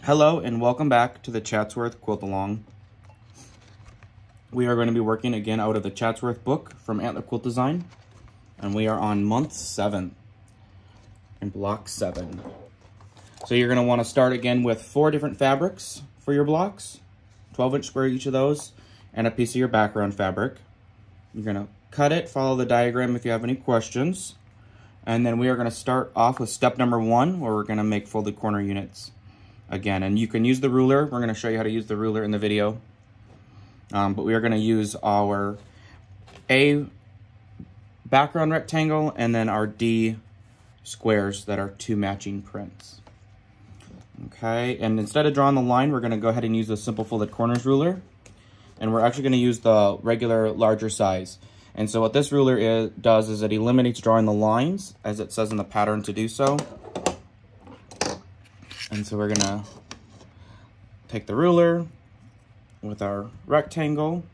Hello and welcome back to the Chatsworth Quilt-Along. We are going to be working again out of the Chatsworth book from Antler Quilt Design, and we are on month 7 in block 7. So you're going to want to start again with 4 different fabrics for your blocks, 12-inch square each of those, and a piece of your background fabric. You're going to cut it, follow the diagram if you have any questions, and then we are going to start off with step number 1, where we're going to make folded corner units again. And you can use the ruler. We're going to show you how to use the ruler in the video. But we are going to use our A background rectangle and then our D squares that are 2 matching prints. Okay, and instead of drawing the line, we're going to go ahead and use the simple folded corners ruler. And we're actually going to use the regular larger size. And so what this ruler does is it eliminates drawing the lines, as it says in the pattern to do so. And so we're gonna take the ruler with our rectangle.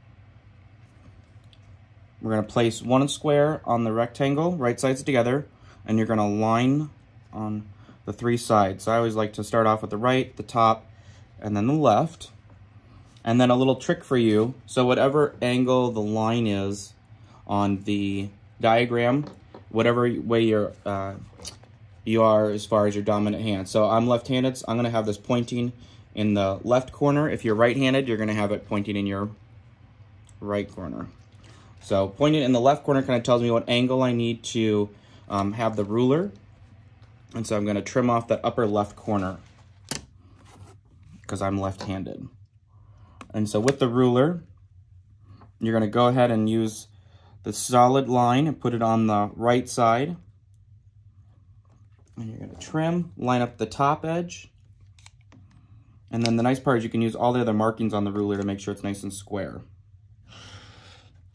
We're gonna place 1 square on the rectangle, right sides together, and you're gonna line on the 3 sides. So I always like to start off with the right, the top, and then the left. And then a little trick for you. So whatever angle the line is on the diagram, whatever way you are as far as your dominant hand. So I'm left-handed, so I'm going to have this pointing in the left corner. If you're right-handed, you're going to have it pointing in your right corner. So pointing in the left corner kind of tells me what angle I need to have the ruler. And so I'm going to trim off that upper left corner because I'm left-handed. And so with the ruler, you're going to go ahead and use the solid line and put it on the right side. And you're going to trim, line up the top edge. And then the nice part is you can use all the other markings on the ruler to make sure it's nice and square.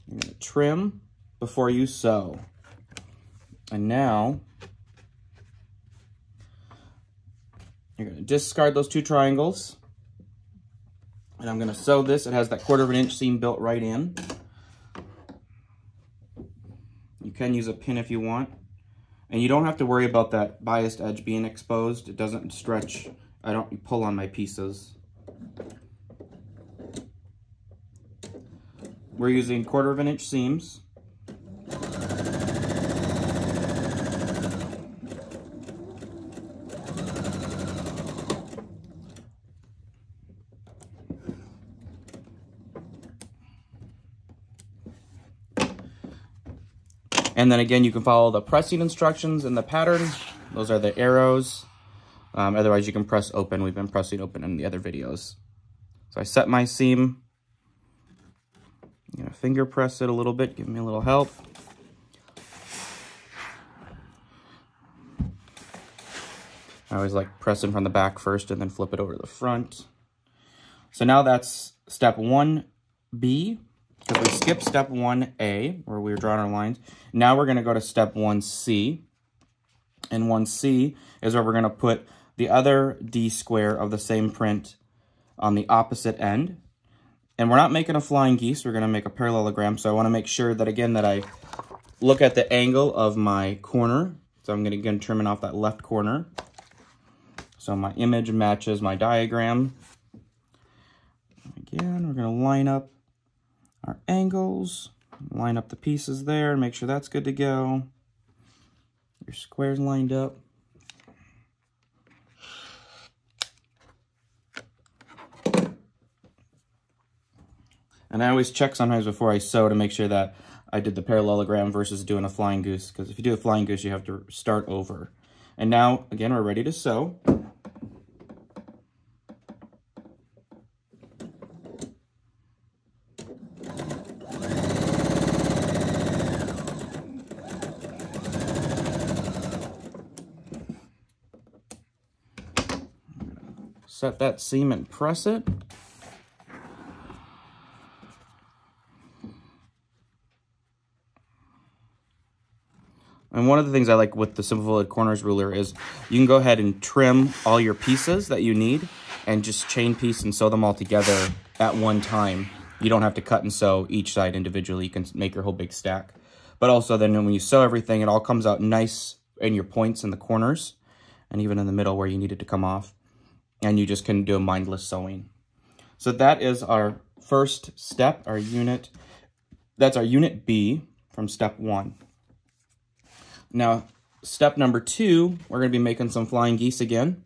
You're going to trim before you sew. And now, you're going to discard those 2 triangles. And I'm going to sew this. It has that 1/4 inch seam built right in. You can use a pin if you want. And you don't have to worry about that biased edge being exposed. It doesn't stretch. I don't pull on my pieces. We're using 1/4 inch seams. And then again, you can follow the pressing instructions in the pattern. Those are the arrows. Otherwise, you can press open. We've been pressing open in the other videos. So I set my seam. I'm gonna finger press it a little bit, give me a little help. I always like pressing from the back first and then flip it over to the front. So now that's step 1B. Because we skipped step 1A, where we were drawing our lines. Now we're going to go to step 1C. And 1C is where we're going to put the other D square of the same print on the opposite end. And we're not making a flying geese, we're going to make a parallelogram. So I want to make sure that, again, that I look at the angle of my corner. So I'm going to, again, trimming off that left corner. So my image matches my diagram. Again, we're going to line up our angles, line up the pieces there and make sure that's good to go. Your squares lined up. And I always check sometimes before I sew to make sure that I did the parallelogram versus doing a flying goose, because if you do a flying goose, you have to start over. And now, again, we're ready to sew. Set that seam and press it. And one of the things I like with the simple folded corners ruler is you can go ahead and trim all your pieces that you need and just chain piece and sew them all together at one time. You don't have to cut and sew each side individually. You can make your whole big stack. But also then when you sew everything, it all comes out nice in your points in the corners and even in the middle where you need it to come off. and you just can do a mindless sewing. So that is our first step, our unit. That's our unit B from step 1. Now, step number 2, we're going to be making some flying geese again.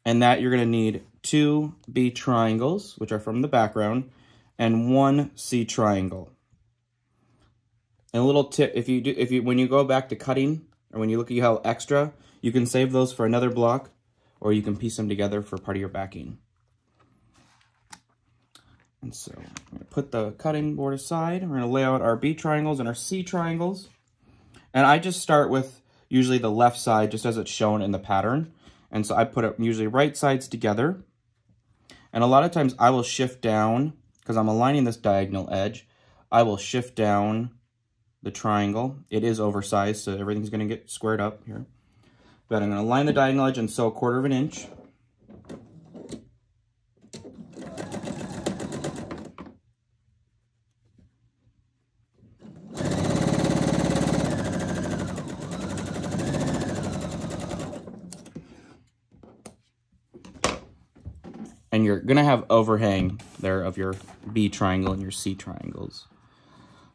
And that you're going to need 2 B triangles, which are from the background, and 1 C triangle. And a little tip, when you go back to cutting, or when you look at how extra, you can save those for another block, or you can piece them together for part of your backing. And so I'm going to put the cutting board aside. We're going to lay out our B triangles and our C triangles. And I just start with usually the left side, just as it's shown in the pattern. And so I put it usually right sides together. And a lot of times I will shift down, because I'm aligning this diagonal edge, I will shift down the triangle. It is oversized, so everything's going to get squared up here. But I'm going to line the diagonal edge and sew 1/4 inch. And you're going to have overhang there of your B triangle and your C triangles.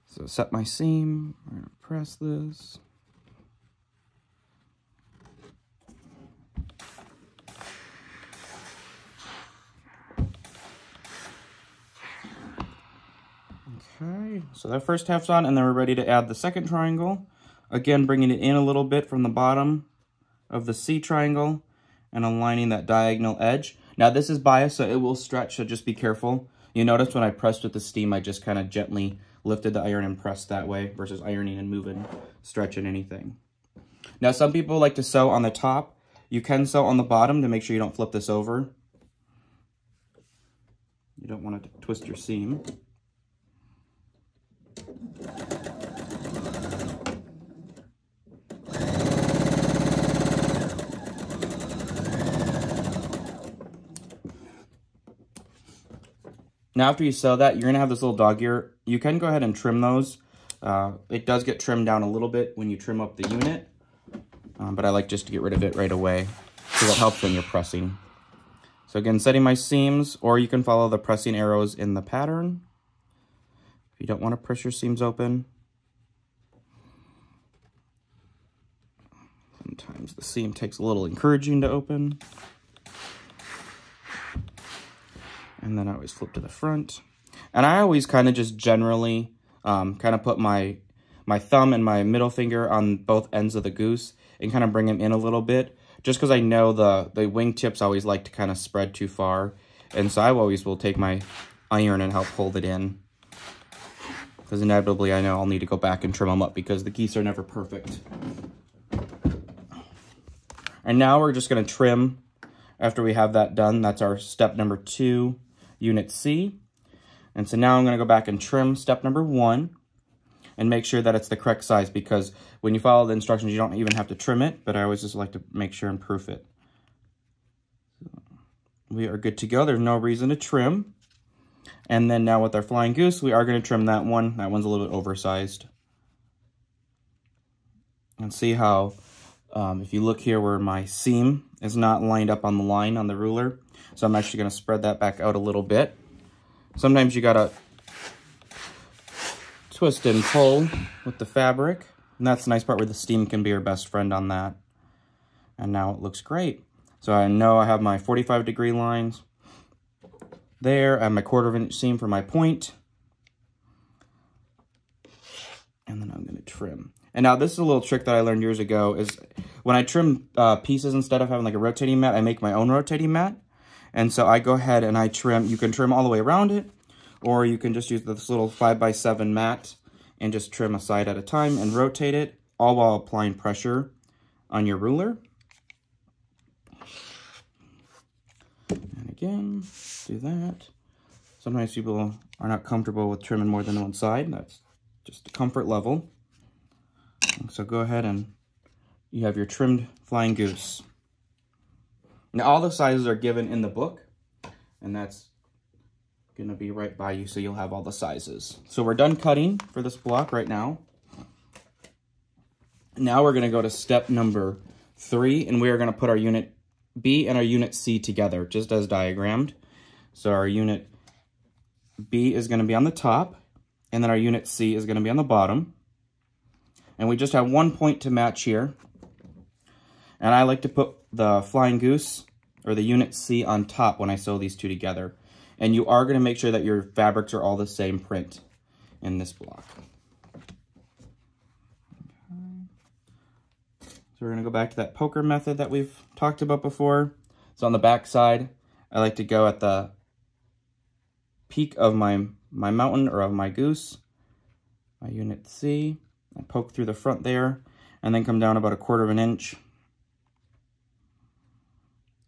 So set my seam, I'm going to press this. Okay, so that first half's on, and then we're ready to add the second triangle. Again, bringing it in a little bit from the bottom of the C triangle and aligning that diagonal edge. Now this is biased, so it will stretch, so just be careful. You notice when I pressed with the steam, I just kind of gently lifted the iron and pressed that way versus ironing and moving, stretching anything. Now some people like to sew on the top. You can sew on the bottom to make sure you don't flip this over. You don't want to twist your seam. Now after you sew that, you're going to have this little dog ear. You can go ahead and trim those. It does get trimmed down a little bit when you trim up the unit, but I like just to get rid of it right away because it helps when you're pressing. So again, setting my seams, or you can follow the pressing arrows in the pattern if you don't want to press your seams open. Sometimes the seam takes a little encouraging to open. And then I always flip to the front. And I always kind of just generally kind of put my thumb and my middle finger on both ends of the goose and kind of bring them in a little bit. Just because I know the wingtips always like to kind of spread too far. And so I always will take my iron and help hold it in. Because inevitably I know I'll need to go back and trim them up because the geese are never perfect. And now we're just going to trim after we have that done. That's our step number 2. Unit C. And so now I'm going to go back and trim step number 1 and make sure that it's the correct size, because when you follow the instructions you don't even have to trim it, but I always just like to make sure and proof it. So we are good to go. There's no reason to trim. And then now with our flying goose, we are going to trim that one. That one's a little bit oversized. And see how if you look here where my seam is not lined up on the line on the ruler. So I'm actually going to spread that back out a little bit. Sometimes you got to twist and pull with the fabric. And that's the nice part where the steam can be your best friend on that. And now it looks great. So I know I have my 45-degree lines there. I have my 1/4 inch seam for my point. And then I'm going to trim. And now this is a little trick that I learned years ago is when I trim pieces, instead of having like a rotating mat, I make my own rotating mat. And so I go ahead and I trim. You can trim all the way around it, or you can just use this little 5x7 mat and just trim a side at a time and rotate it, all while applying pressure on your ruler. And again, do that. Sometimes people are not comfortable with trimming more than one side. That's just a comfort level. So go ahead and you have your trimmed flying goose. Now all the sizes are given in the book, and that's going to be right by you, so you'll have all the sizes. So we're done cutting for this block right now. Now we're going to go to step number 3, and we are going to put our unit B and our unit C together, just as diagrammed. So our unit B is going to be on the top, and then our unit C is going to be on the bottom. And we just have 1 point to match here. And I like to put the flying goose, or the unit C, on top when I sew these two together. And you are going to make sure that your fabrics are all the same print in this block. So we're going to go back to that poker method that we've talked about before. So on the back side, I like to go at the peak of my mountain, or of my goose, my unit C. I poke through the front there, and then come down about 1/4 inch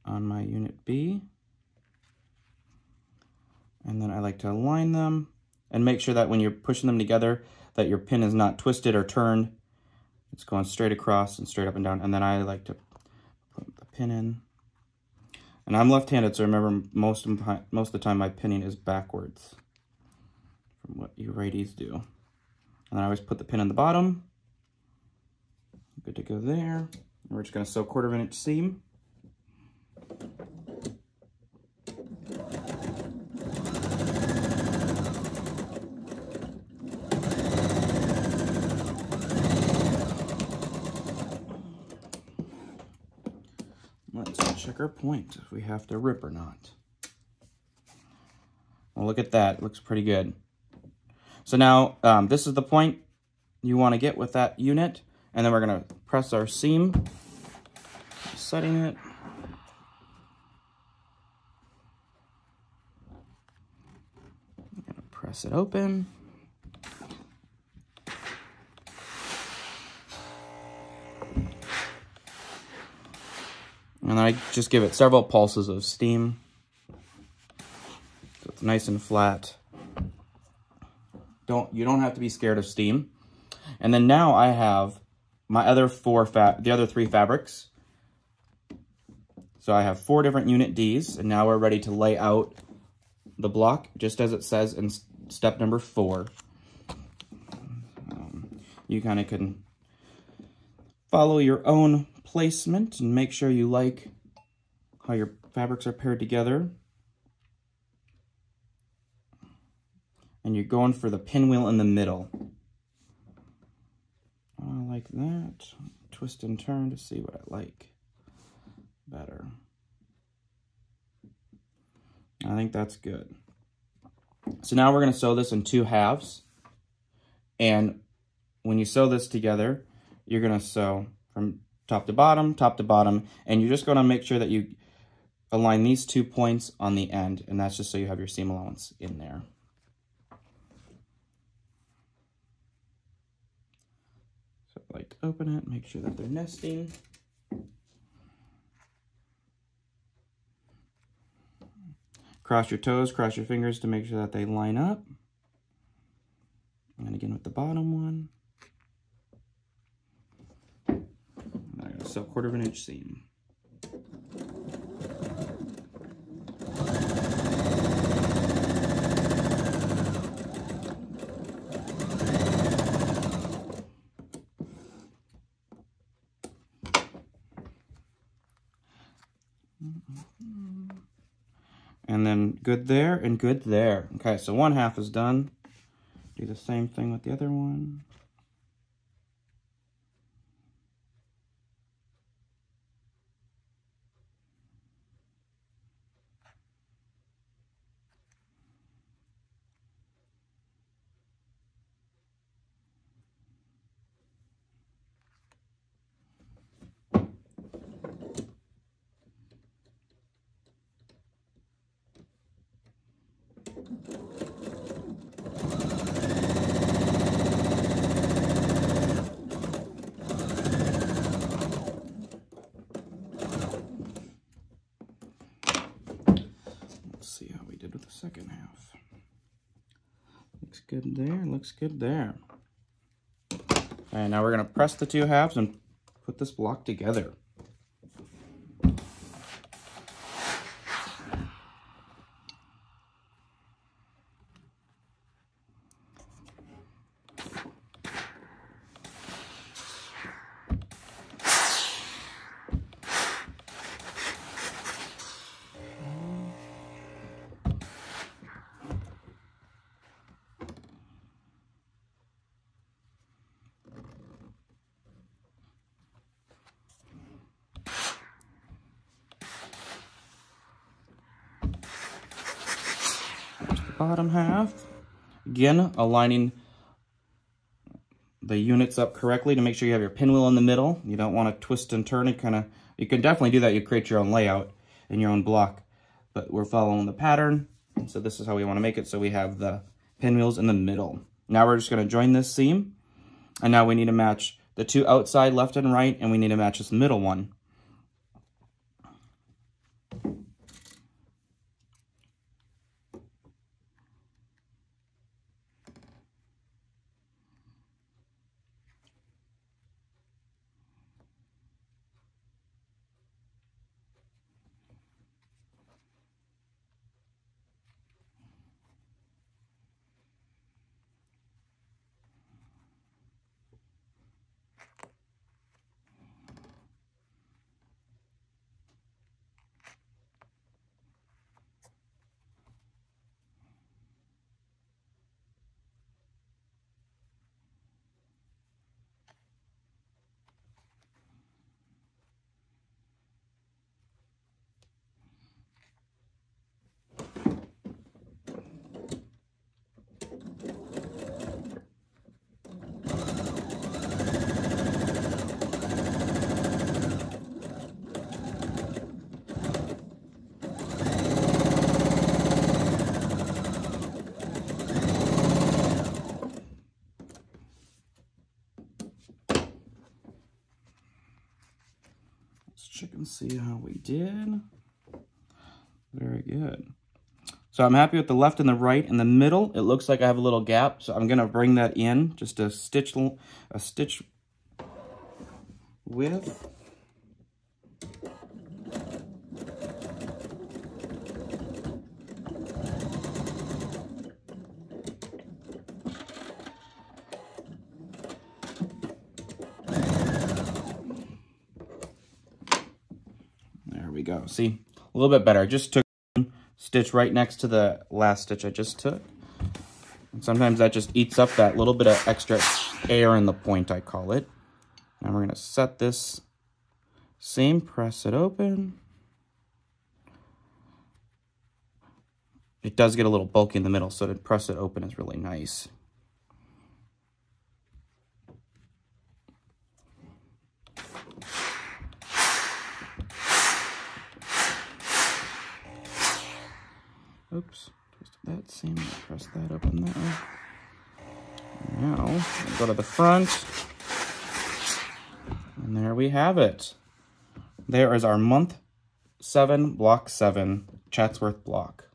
on my unit B. And then I like to align them and make sure that when you're pushing them together that your pin is not twisted or turned. It's going straight across and straight up and down. And then I like to put the pin in. And I'm left-handed, so remember most of the time my pinning is backwards from what you righties do. And I always put the pin in the bottom. Good to go there. And we're just going to sew 1/4 inch seam. Let's check our point, if we have to rip or not. Well, look at that. It looks pretty good. So now, this is the point you want to get with that unit. And then we're going to press our seam, setting it. I'm going to press it open. And then I just give it several pulses of steam, so it's nice and flat. You don't have to be scared of steam. And then now I have my other the other 3 fabrics. So I have 4 different unit Ds, and now we're ready to lay out the block just as it says in step number 4. You kind of can follow your own placement and make sure you like how your fabrics are paired together. And you're going for the pinwheel in the middle. I like that. Twist and turn to see what I like better. I think that's good. So now we're going to sew this in 2 halves. And when you sew this together, you're going to sew from top to bottom, and you're just going to make sure that you align these 2 points on the end, and that's just so you have your seam allowance in there. So I like to open it, make sure that they're nesting. Cross your toes, cross your fingers to make sure that they line up. And again with the bottom one. I'm going to sew 1/4 inch seam. And then good there and good there. Okay, so 1 half is done. Do the same thing with the other one. See how we did with the second half. Looks good there, looks good there. And now we're going to press the 2 halves and put this block together. bottom half. Again, aligning the units up correctly to make sure you have your pinwheel in the middle. You don't want to twist and turn and you can definitely do that. You create your own layout and your own block, but we're following the pattern. So this is how we want to make it. So we have the pinwheels in the middle. Now we're just going to join this seam. And now we need to match the two outside left and right, and we need to match this middle one. Check and see how we did. Very good. So I'm happy with the left and the right. In the middle, it looks like I have a little gap, so I'm gonna bring that in just a stitch width. There we go. See, a little bit better. I just took one stitch right next to the last stitch I just took. And sometimes that just eats up that little bit of extra air in the point, I call it. Now we're going to set this seam, press it open. It does get a little bulky in the middle, so to press it open is really nice. Oops, twisted that seam, press that open there. Now, we'll go to the front, and there we have it. There is our month 7, block 7 Chatsworth block.